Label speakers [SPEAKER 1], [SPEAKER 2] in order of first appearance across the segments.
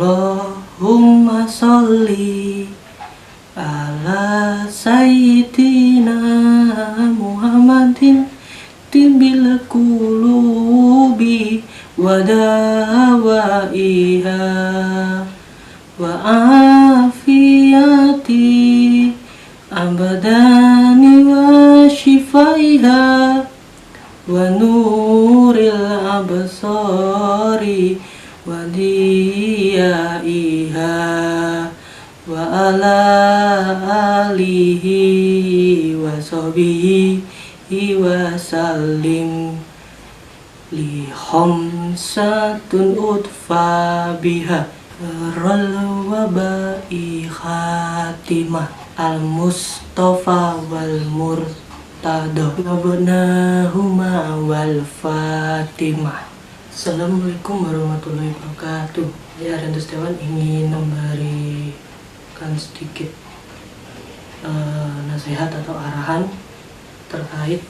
[SPEAKER 1] Allahumma sholli ala sayyidina Muhammadin tibbil qulubi wa dawaiha wa afiyati abadani wa shifaiha wa nuril absari wa diyaiha wa ala alihi wa sahbihi wa sallim li khamsatun utfa biha ral wabai khatimah al mustafa wal murtada wabnahuma wal fatimah. Assalamualaikum warahmatullahi wabarakatuh. Ya, Rentus Dewan ingin memberikan sedikit nasihat atau arahan terkait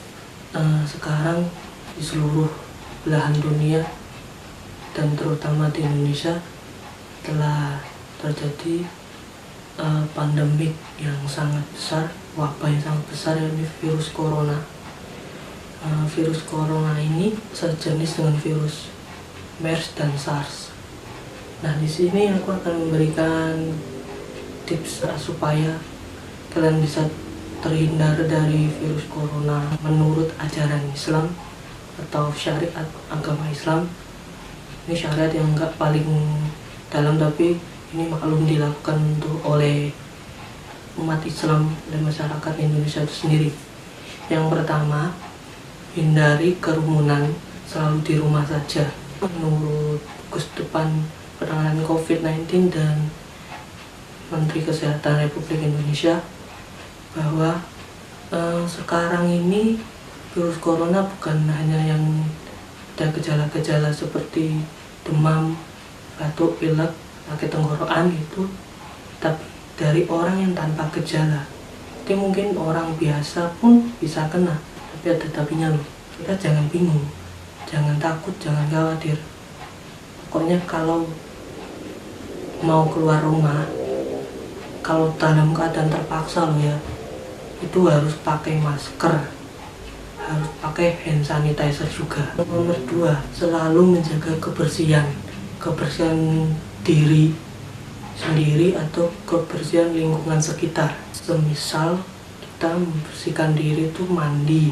[SPEAKER 1] sekarang di seluruh belahan dunia dan terutama di Indonesia telah terjadi pandemik yang sangat besar, wabah yang sangat besar, yaitu virus corona. Virus corona ini sejenis dengan virus MERS dan SARS. Nah, di sini aku akan memberikan tips supaya kalian bisa terhindar dari virus corona menurut ajaran Islam atau syariat agama Islam. Ini syariat yang enggak paling dalam, tapi ini maklum dilakukan oleh umat Islam dan masyarakat Indonesia itu sendiri. Yang pertama, hindari kerumunan, selalu di rumah saja. Menurut Gugus Depan Penanganan COVID-19 dan Menteri Kesehatan Republik Indonesia, bahwa sekarang ini virus corona bukan hanya yang ada gejala-gejala seperti demam, batuk, pilek, sakit tenggorokan gitu, tapi dari orang yang tanpa gejala. Jadi mungkin orang biasa pun bisa kena, tapi ada tapinya loh. Kita jangan bingung, jangan takut, jangan khawatir. Pokoknya kalau mau keluar rumah, kalau dalam keadaan terpaksa loh ya, itu harus pakai masker, harus pakai hand sanitizer juga. Nomor 2, selalu menjaga kebersihan diri sendiri atau kebersihan lingkungan sekitar. Semisal kita membersihkan diri itu mandi,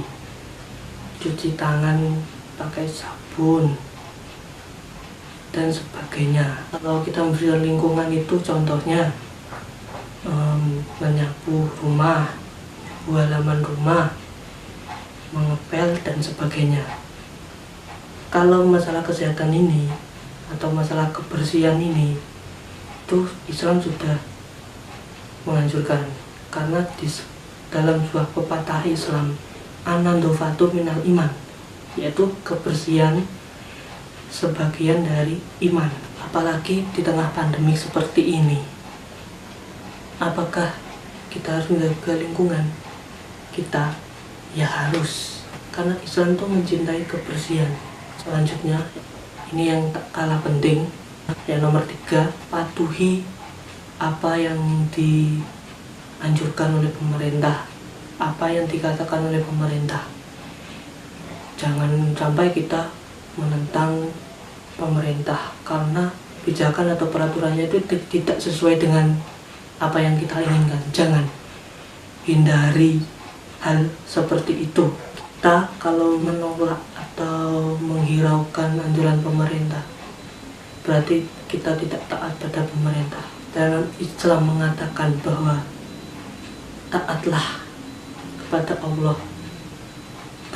[SPEAKER 1] cuci tangan pakai sabun dan sebagainya. Kalau kita membersihkan lingkungan itu contohnya menyapu rumah, halaman rumah, mengepel dan sebagainya. Kalau masalah kesehatan ini atau masalah kebersihan ini, itu Islam sudah menganjurkan, karena di dalam sebuah pepatah Islam, an-nadhafatu minal iman, yaitu kebersihan sebagian dari iman. Apalagi di tengah pandemi seperti ini, apakah kita harus menjaga lingkungan kita? Ya harus, karena Islam itu mencintai kebersihan. Selanjutnya, ini yang tak kalah penting, yang nomor 3, patuhi apa yang dianjurkan oleh pemerintah, apa yang dikatakan oleh pemerintah. Jangan sampai kita menentang pemerintah karena kebijakan atau peraturannya itu tidak sesuai dengan apa yang kita inginkan. Jangan, hindari hal seperti itu. Kita kalau menolak atau menghiraukan anjuran pemerintah, berarti kita tidak taat pada pemerintah. Dalam Islam mengatakan bahwa taatlah kepada Allah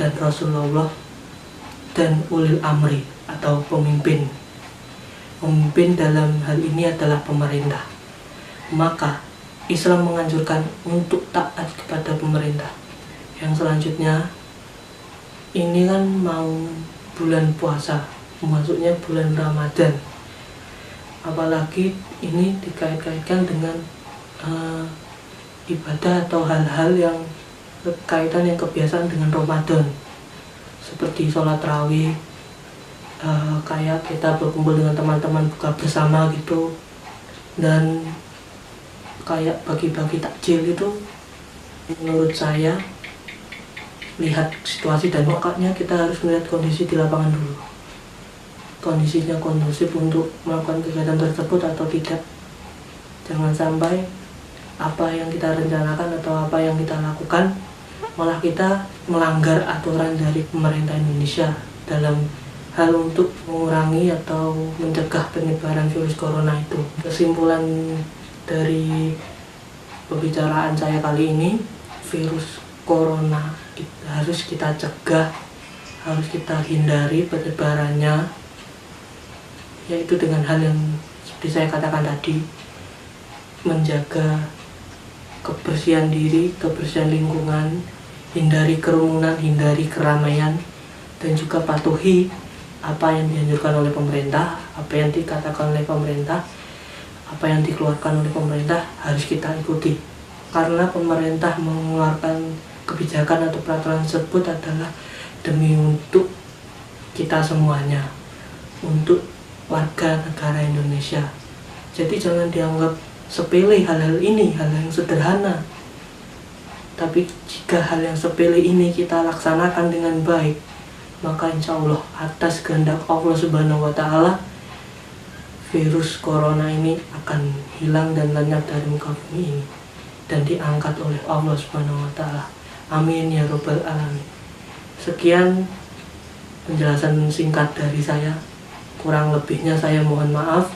[SPEAKER 1] dan Rasulullah dan ulil amri atau pemimpin. Pemimpin dalam hal ini adalah pemerintah. Maka Islam menganjurkan untuk taat kepada pemerintah. Yang selanjutnya, ini kan mau bulan puasa, maksudnya bulan Ramadan. Apalagi ini dikait-kaitkan dengan ibadah atau hal-hal yang berkaitan yang kebiasaan dengan Ramadan, seperti sholat tarawih, kayak kita berkumpul dengan teman-teman buka bersama gitu, Dan kayak bagi-bagi takjil itu, menurut saya, lihat situasi dan makanya kita harus melihat kondisi di lapangan dulu, kondisinya kondusif untuk melakukan kegiatan tersebut atau tidak. Jangan sampai apa yang kita rencanakan atau apa yang kita lakukan malah kita melanggar aturan dari pemerintah Indonesia dalam hal untuk mengurangi atau mencegah penyebaran virus corona itu. Kesimpulan dari pembicaraan saya kali ini, virus corona harus kita cegah, harus kita hindari penyebarannya, yaitu dengan hal yang seperti saya katakan tadi, menjaga kebersihan diri, kebersihan lingkungan, hindari kerumunan, hindari keramaian, dan juga patuhi apa yang dianjurkan oleh pemerintah, apa yang dikatakan oleh pemerintah, apa yang dikeluarkan oleh pemerintah harus kita ikuti. Karena pemerintah mengeluarkan kebijakan atau peraturan tersebut adalah demi untuk kita semuanya, untuk warga negara Indonesia. Jadi jangan dianggap sepele hal-hal ini, hal yang sederhana. Tapi jika hal yang sepele ini kita laksanakan dengan baik, maka insya Allah atas kehendak Allah Subhanahu wa Ta'ala, virus corona ini akan hilang dan lenyap dari muka bumi ini dan diangkat oleh Allah Subhanahu wa Ta'ala. Amin ya Rabbal Alamin. Sekian penjelasan singkat dari saya. Kurang lebihnya saya mohon maaf.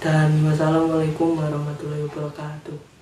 [SPEAKER 1] Dan wassalamualaikum warahmatullahi wabarakatuh.